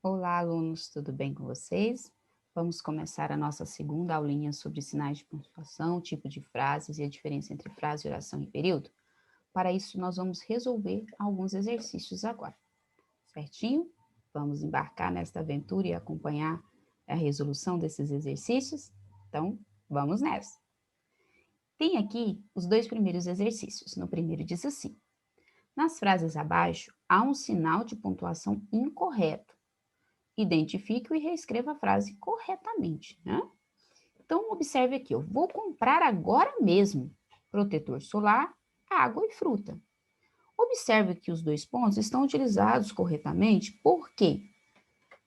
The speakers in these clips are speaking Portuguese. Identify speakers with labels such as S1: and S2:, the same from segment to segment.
S1: Olá, alunos, tudo bem com vocês? Vamos começar a nossa segunda aulinha sobre sinais de pontuação, tipo de frases e a diferença entre frase, oração e período. Para isso, nós vamos resolver alguns exercícios agora, certinho? Vamos embarcar nesta aventura e acompanhar a resolução desses exercícios? Então, vamos nessa! Tem aqui os dois primeiros exercícios. No primeiro diz assim: nas frases abaixo, há um sinal de pontuação incorreto. Identifique e reescreva a frase corretamente, né? Então, observe aqui, eu vou comprar agora mesmo protetor solar, água e fruta. Observe que os dois pontos estão utilizados corretamente, por quê?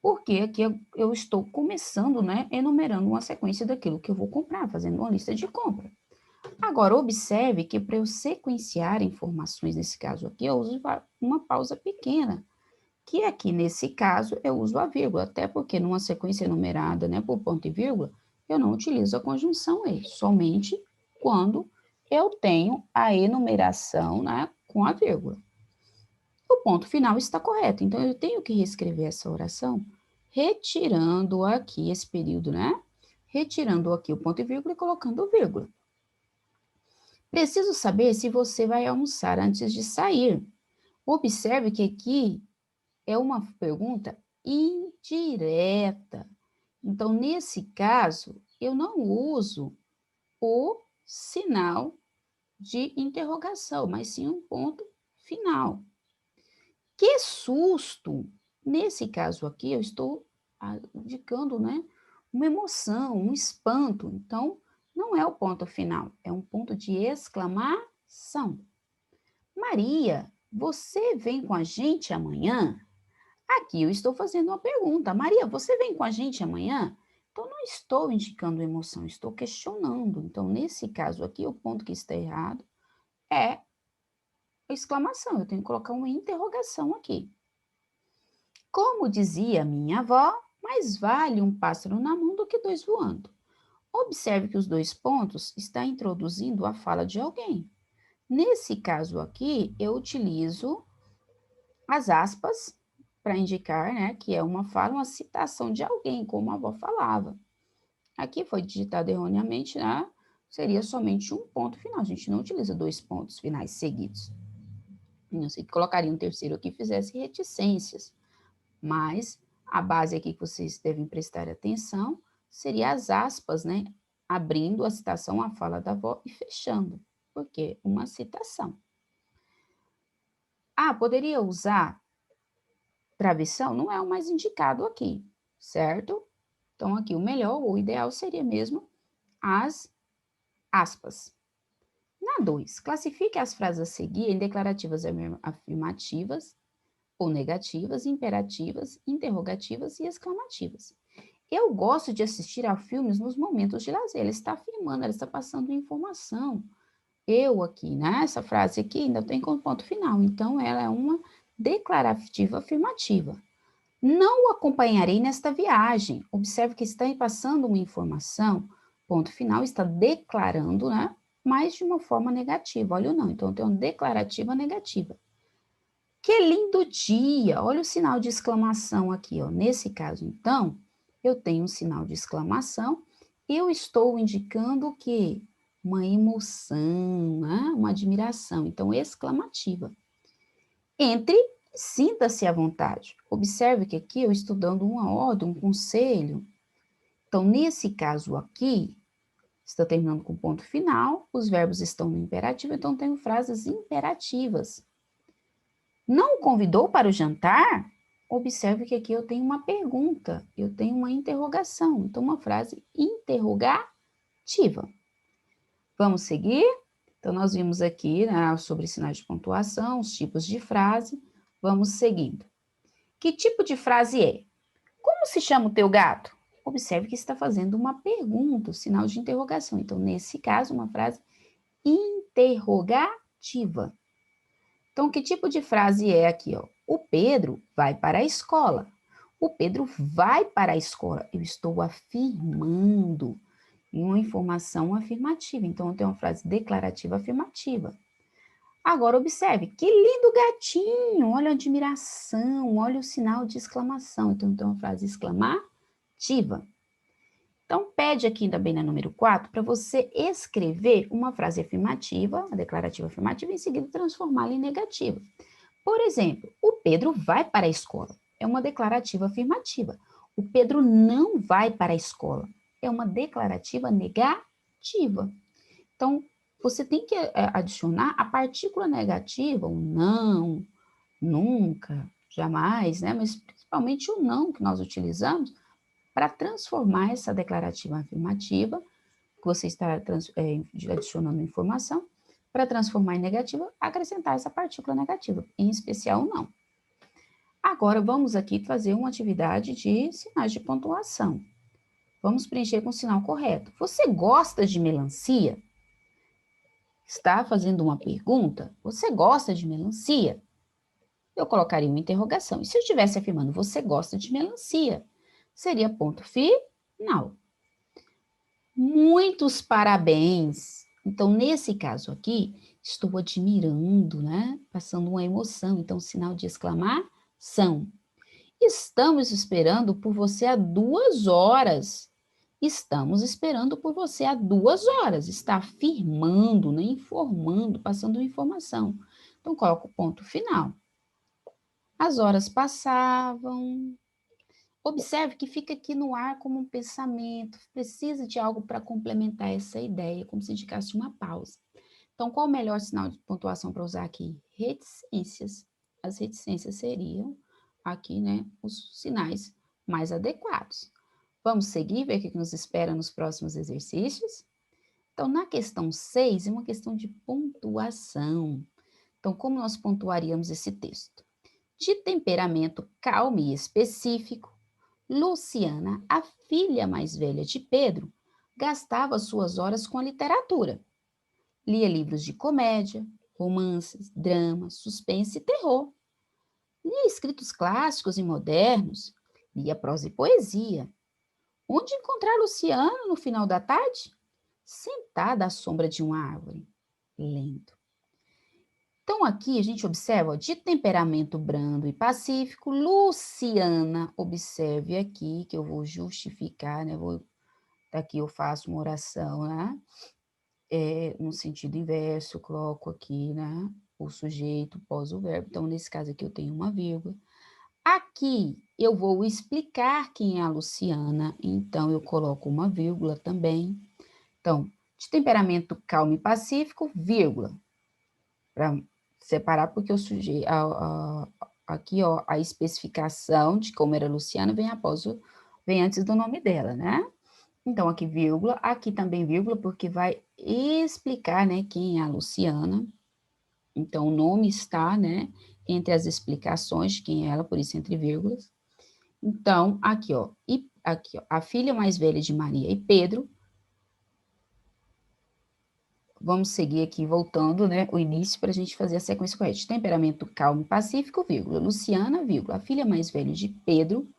S1: Porque aqui eu estou começando, né, enumerando uma sequência daquilo que eu vou comprar, fazendo uma lista de compra. Agora, observe que para eu sequenciar informações, nesse caso aqui, eu uso uma pausa pequena, que aqui, nesse caso, eu uso a vírgula, até porque numa sequência enumerada, né, por ponto e vírgula, eu não utilizo a conjunção e, somente quando eu tenho a enumeração, né, com a vírgula. O ponto final está correto, então eu tenho que reescrever essa oração retirando aqui esse período, né? Retirando aqui o ponto e vírgula e colocando vírgula. Preciso saber se você vai almoçar antes de sair. Observe que aqui é uma pergunta indireta. Então, nesse caso, eu não uso o sinal de interrogação, mas sim um ponto final. Que susto! Nesse caso aqui, eu estou indicando, né, uma emoção, um espanto. Então, não é o ponto final, é um ponto de exclamação. Maria, você vem com a gente amanhã? Aqui eu estou fazendo uma pergunta. Maria, você vem com a gente amanhã? Então, não estou indicando emoção, estou questionando. Então, nesse caso aqui, o ponto que está errado é a exclamação. Eu tenho que colocar uma interrogação aqui. Como dizia minha avó, mais vale um pássaro na mão do que dois voando. Observe que os dois pontos estão introduzindo a fala de alguém. Nesse caso aqui, eu utilizo as aspas para indicar, né, que é uma fala, uma citação de alguém, como a avó falava. Aqui foi digitado erroneamente, né? Seria somente um ponto final. A gente não utiliza dois pontos finais seguidos. Não sei que colocaria um terceiro aqui e fizesse reticências. Mas a base aqui que vocês devem prestar atenção seria as aspas, né? Abrindo a citação, a fala da avó e fechando. Porque uma citação. Ah, poderia usar travessão? Não é o mais indicado aqui, certo? Então, aqui o melhor, ou o ideal seria mesmo as aspas. Na 2, classifique as frases a seguir em declarativas afirmativas ou negativas, imperativas, interrogativas e exclamativas. Eu gosto de assistir a filmes nos momentos de lazer. Ela está afirmando, ela está passando informação. Eu aqui, né? Essa frase aqui ainda tem como ponto final. Então, ela é uma declarativa afirmativa. Não o acompanharei nesta viagem. Observe que está passando uma informação, ponto final, está declarando, né? Mas de uma forma negativa. Olha o não. Então, tem uma declarativa negativa. Que lindo dia! Olha o sinal de exclamação aqui, ó. Nesse caso, então, eu tenho um sinal de exclamação. Eu estou indicando o quê? Uma emoção, né? Uma admiração. Então, exclamativa. Entre, sinta-se à vontade. Observe que aqui eu estou dando uma ordem, um conselho. Então, nesse caso aqui, está terminando com ponto final, os verbos estão no imperativo, então tenho frases imperativas. Não o convidou para o jantar? Observe que aqui eu tenho uma pergunta, eu tenho uma interrogação, então uma frase interrogativa. Vamos seguir? Então, nós vimos aqui, né, sobre sinais de pontuação, os tipos de frase. Vamos seguindo. Que tipo de frase é? Como se chama o teu gato? Observe que está fazendo uma pergunta, o sinal de interrogação. Então, nesse caso, uma frase interrogativa. Então, que tipo de frase é aqui, ó? O Pedro vai para a escola. O Pedro vai para a escola. Eu estou afirmando em uma informação afirmativa. Então, eu tenho uma frase declarativa afirmativa. Agora, observe, que lindo gatinho, olha a admiração, olha o sinal de exclamação. Então, tem uma frase exclamativa. Então, pede aqui também na número 4 para você escrever uma frase afirmativa, a declarativa afirmativa, e em seguida transformá-la em negativa. Por exemplo, o Pedro vai para a escola. É uma declarativa afirmativa. O Pedro não vai para a escola. É uma declarativa negativa. Então, você tem que adicionar a partícula negativa, o não, nunca, jamais, né? Mas principalmente o não que nós utilizamos para transformar essa declarativa afirmativa, que você está adicionando informação, para transformar em negativa, acrescentar essa partícula negativa, em especial o não. Agora, vamos aqui fazer uma atividade de sinais de pontuação. Vamos preencher com o sinal correto. Você gosta de melancia? Está fazendo uma pergunta? Você gosta de melancia? Eu colocaria uma interrogação. E se eu estivesse afirmando, você gosta de melancia? Seria ponto final. Muitos parabéns. Então, nesse caso aqui, estou admirando, né? Passando uma emoção. Então, sinal de exclamação. Estamos esperando por você há 2 horas. Estamos esperando por você há 2 horas. Está afirmando, né? Informando, passando informação. Então, coloco o ponto final. As horas passavam. Observe que fica aqui no ar como um pensamento, precisa de algo para complementar essa ideia, como se indicasse uma pausa. Então, qual o melhor sinal de pontuação para usar aqui? Reticências. As reticências seriam aqui, né, os sinais mais adequados. Vamos seguir, ver o que nos espera nos próximos exercícios? Então, na questão 6, é uma questão de pontuação. Então, como nós pontuaríamos esse texto? De temperamento calmo e específico, Luciana, a filha mais velha de Pedro, gastava suas horas com a literatura. Lia livros de comédia, romances, dramas, suspense e terror. Lia escritos clássicos e modernos. Lia prosa e poesia. Onde encontrar Luciana no final da tarde? Sentada à sombra de uma árvore, lendo. Então, aqui a gente observa, ó, de temperamento brando e pacífico, Luciana, observe aqui que eu vou justificar, né? Daqui eu faço uma oração, né? No sentido inverso, coloco aqui, né? O sujeito pós o verbo. Então, nesse caso aqui eu tenho uma vírgula. Aqui eu vou explicar quem é a Luciana, então eu coloco uma vírgula também. Então, de temperamento calmo e pacífico, vírgula, para separar, porque o sujeito, aqui, ó, a especificação de como era Luciana vem antes do nome dela, né? Então, aqui vírgula, aqui também vírgula, porque vai explicar, né, quem é a Luciana. Então, o nome está, né, entre as explicações de quem é ela, por isso entre vírgulas. Então, aqui, ó, a filha mais velha de Maria e Pedro. Vamos seguir aqui, voltando, né, o início para a gente fazer a sequência correta. Temperamento calmo e pacífico, vírgula. Luciana, vírgula. A filha mais velha de Pedro,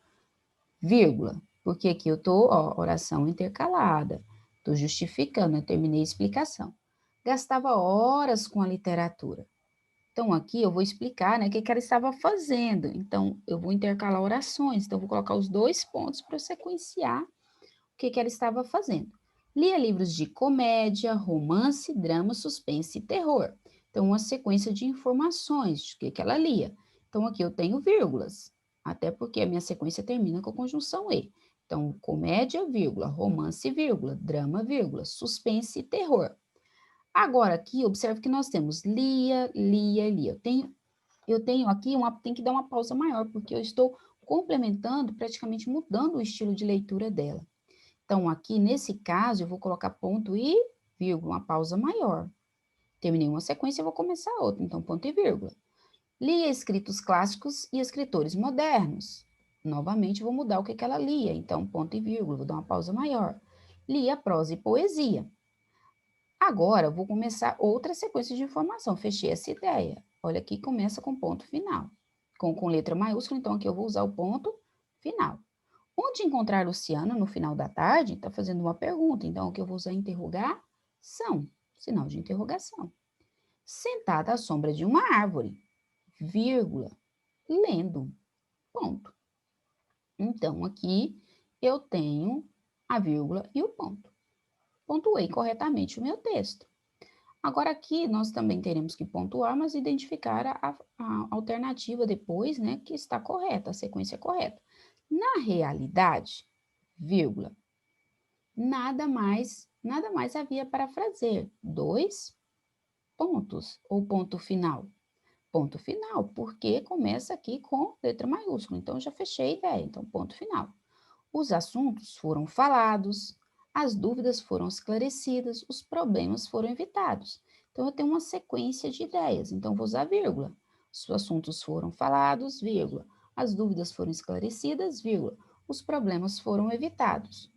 S1: vírgula. Porque aqui eu tô, ó, oração intercalada. Tô justificando, eu terminei a explicação. Gastava horas com a literatura. Então, aqui eu vou explicar, né, o que ela estava fazendo. Então, eu vou intercalar orações. Então, eu vou colocar os 2 pontos para sequenciar o que ela estava fazendo. Lia livros de comédia, romance, drama, suspense e terror. Então, uma sequência de informações de que ela lia. Então, aqui eu tenho vírgulas, até porque a minha sequência termina com a conjunção e. Então, comédia, vírgula, romance, vírgula, drama, vírgula, suspense e terror. Agora, aqui, observe que nós temos lia, lia e lia. Eu tenho aqui, tem que dar uma pausa maior, porque eu estou complementando, praticamente mudando o estilo de leitura dela. Então, aqui, nesse caso, eu vou colocar ponto e vírgula, uma pausa maior. Terminei uma sequência, eu vou começar outra. Então, ponto e vírgula. Lia escritos clássicos e escritores modernos. Novamente, vou mudar o que ela lia. Então, ponto e vírgula, vou dar uma pausa maior. Lia prosa e poesia. Agora, vou começar outra sequência de informação. Fechei essa ideia. Olha aqui, começa com ponto final. Com letra maiúscula, então aqui eu vou usar o ponto final. Onde encontrar Luciana no final da tarde? Está fazendo uma pergunta, então aqui eu vou usar interrogação, sinal de interrogação. sentada à sombra de uma árvore, vírgula, lendo, ponto. Então, aqui eu tenho a vírgula e o ponto. Pontuei corretamente o meu texto. Agora, aqui nós também teremos que pontuar, mas identificar a alternativa depois, né, que está correta, a sequência correta. Na realidade, vírgula, nada mais havia para fazer. 2 pontos, ou ponto final. Ponto final, porque começa aqui com letra maiúscula. Então, eu já fechei a ideia. Então, ponto final. Os assuntos foram falados, as dúvidas foram esclarecidas, os problemas foram evitados. Então, eu tenho uma sequência de ideias. Então, vou usar vírgula. Os assuntos foram falados, vírgula. As dúvidas foram esclarecidas, vírgula. Os problemas foram evitados.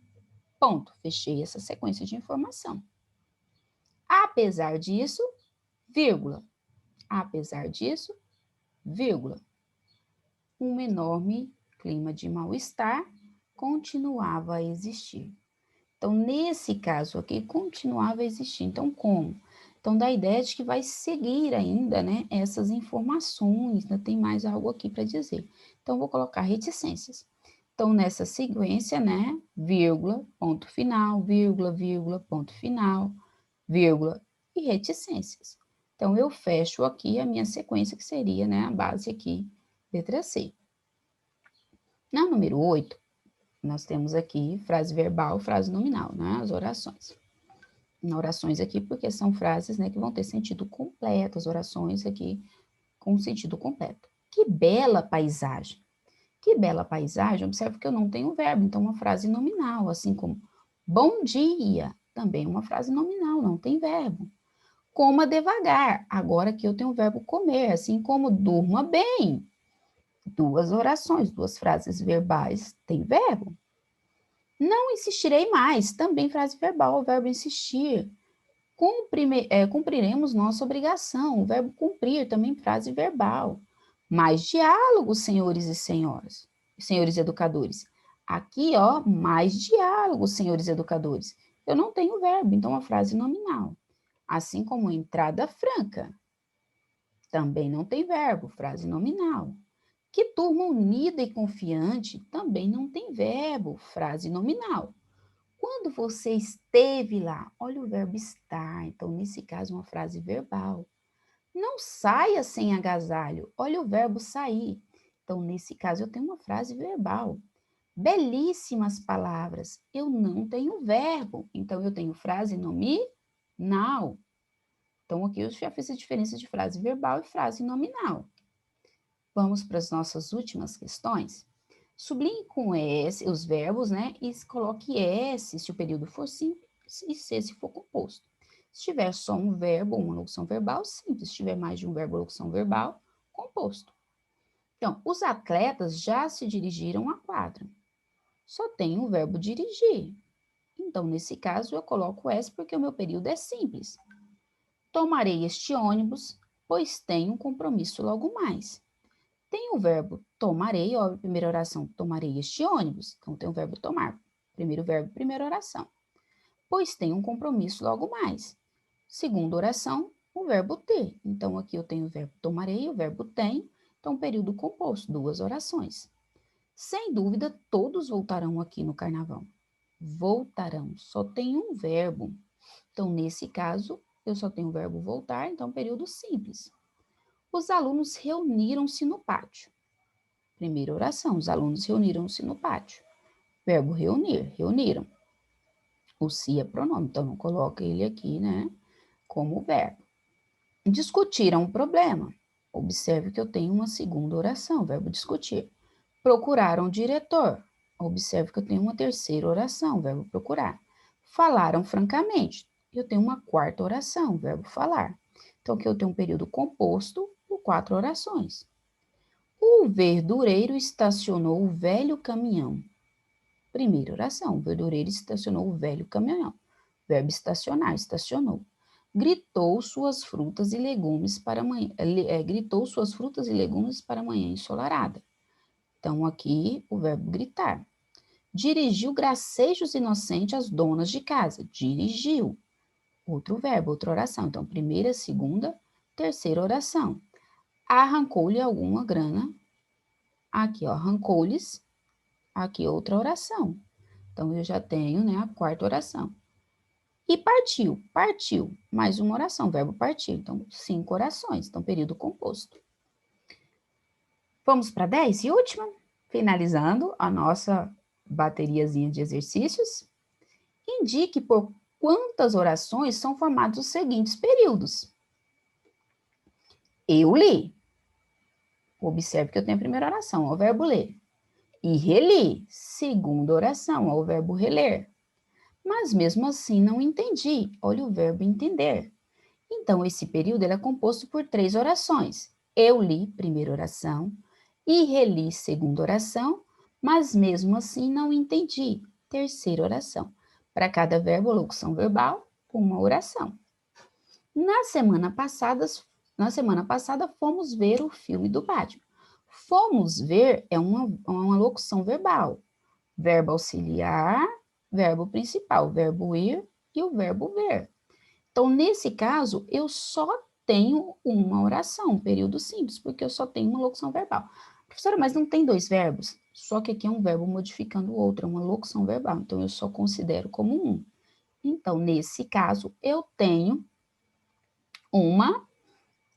S1: Ponto. Fechei essa sequência de informação. Apesar disso, vírgula. Apesar disso, vírgula. Um enorme clima de mal-estar continuava a existir. Então, nesse caso aqui, continuava a existir. Então, como? Então, dá a ideia de que vai seguir ainda, né, essas informações, ainda tem mais algo aqui para dizer. Então, vou colocar reticências. Então, nessa sequência, né, vírgula, ponto final, vírgula, ponto final, vírgula e reticências. Então, eu fecho aqui a minha sequência, que seria, né, a base aqui, letra C. Na número 8, nós temos aqui frase verbal, frase nominal, né, as orações. Na orações aqui, porque são frases, né, que vão ter sentido completo, as orações aqui com sentido completo. Que bela paisagem. Que bela paisagem, observe que eu não tenho verbo, então uma frase nominal, assim como bom dia, também uma frase nominal, não tem verbo. Coma devagar, agora que eu tenho o verbo comer, assim como durma bem. Duas orações, duas frases verbais, tem verbo. Não insistirei mais, também frase verbal, o verbo insistir. Cumpriremos nossa obrigação, o verbo cumprir, também frase verbal. Mais diálogo, senhores e senhoras, senhores educadores. Aqui, ó, mais diálogo, senhores educadores. Eu não tenho verbo, então a frase nominal. Assim como entrada franca, também não tem verbo, frase nominal. Que turma unida e confiante, também não tem verbo, frase nominal. Quando você esteve lá, olha o verbo estar, então nesse caso uma frase verbal. Não saia sem agasalho, olha o verbo sair. Então nesse caso eu tenho uma frase verbal. Belíssimas palavras, eu não tenho verbo, então eu tenho frase nominal. Então aqui eu já fiz a diferença de frase verbal e frase nominal. Vamos para as nossas últimas questões. Sublinhe com S os verbos, né? E coloque S se o período for simples e C se for composto. Se tiver só um verbo ou uma locução verbal, simples. Se tiver mais de um verbo ou locução verbal, composto. Então, os atletas já se dirigiram à quadra. Só tem o verbo dirigir. Então, nesse caso, eu coloco S porque o meu período é simples. Tomarei este ônibus, pois tenho um compromisso logo mais. Tem o verbo tomarei, ó, primeira oração, tomarei este ônibus. Então, tem o verbo tomar. Primeiro verbo, primeira oração. Pois tem um compromisso logo mais. Segunda oração, o verbo ter. Então, aqui eu tenho o verbo tomarei, o verbo tem. Então, período composto, duas orações. Sem dúvida, todos voltarão aqui no carnaval. Voltarão, só tem um verbo. Então, nesse caso, eu só tenho o verbo voltar, então, período simples. Os alunos reuniram-se no pátio. Primeira oração, os alunos reuniram-se no pátio. Verbo reunir, reuniram. O se é pronome, então não coloca ele aqui, né, como verbo. Discutiram o problema. Observe que eu tenho uma segunda oração, verbo discutir. Procuraram o diretor. Observe que eu tenho uma terceira oração, verbo procurar. Falaram francamente. Eu tenho uma quarta oração, verbo falar. Então, aqui eu tenho um período composto por 4 orações. O verdureiro estacionou o velho caminhão. Primeira oração, o verdureiro estacionou o velho caminhão. Verbo estacionar, estacionou. Gritou suas frutas e legumes para amanhã, gritou suas frutas e legumes para amanhã ensolarada. Então, aqui o verbo gritar. Dirigiu gracejos inocentes às donas de casa. Dirigiu. Outro verbo, outra oração. Então, primeira, segunda, terceira oração. Arrancou-lhe alguma grana. Aqui, ó, arrancou-lhes. Aqui outra oração. Então, eu já tenho, né, a quarta oração. E partiu, partiu, mais uma oração, verbo partir. Então, 5 orações, então, período composto. Vamos para 10 e última, finalizando a nossa bateriazinha de exercícios. Indique por quantas orações são formados os seguintes períodos. Eu li. Observe que eu tenho a primeira oração, ó, o verbo ler. E reli, segunda oração, ó, o verbo reler. Mas mesmo assim não entendi, olha o verbo entender. Então, esse período ele é composto por 3 orações. Eu li, primeira oração, e reli, segunda oração, mas mesmo assim não entendi, terceira oração. Para cada verbo ou locução verbal, uma oração. Na semana passada fomos ver o filme do Batman. Fomos ver é uma locução verbal. Verbo auxiliar, verbo principal, verbo ir e o verbo ver. Então, nesse caso, eu só tenho uma oração, um período simples, porque eu só tenho uma locução verbal. Professora, mas não tem 2 verbos? Só que aqui é um verbo modificando o outro, é uma locução verbal. Então, eu só considero como um. Então, nesse caso, eu tenho uma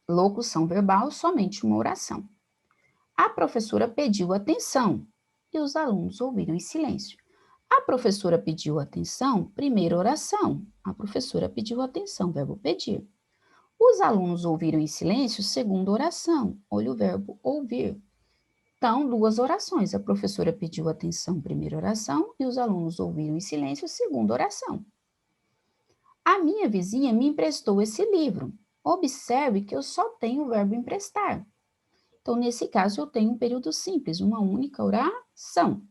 S1: locução verbal, somente uma oração. A professora pediu atenção e os alunos ouviram em silêncio. A professora pediu atenção, primeira oração. A professora pediu atenção, verbo pedir. Os alunos ouviram em silêncio, segunda oração. Olha o verbo ouvir. Então, 2 orações. A professora pediu atenção, primeira oração, e os alunos ouviram em silêncio, segunda oração. A minha vizinha me emprestou esse livro. Observe que eu só tenho o verbo emprestar. Então, nesse caso, eu tenho um período simples, uma única oração.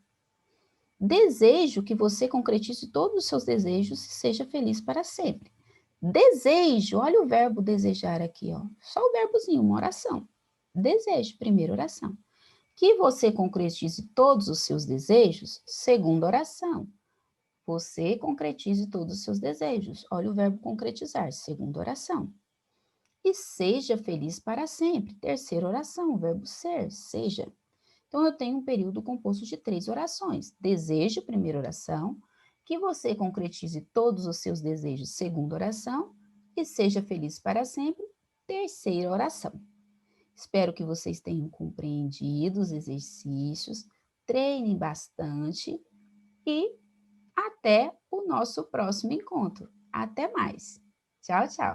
S1: Desejo que você concretize todos os seus desejos e seja feliz para sempre. Desejo, olha o verbo desejar aqui, ó. Só o verbozinho, uma oração. Desejo, primeira oração. Que você concretize todos os seus desejos, segunda oração. Você concretize todos os seus desejos. Olha o verbo concretizar, segunda oração. E seja feliz para sempre, terceira oração, o verbo ser, seja. Então, eu tenho um período composto de 3 orações. Desejo, primeira oração. Que você concretize todos os seus desejos, segunda oração. E seja feliz para sempre, terceira oração. Espero que vocês tenham compreendido os exercícios, treinem bastante e até o nosso próximo encontro. Até mais. Tchau, tchau.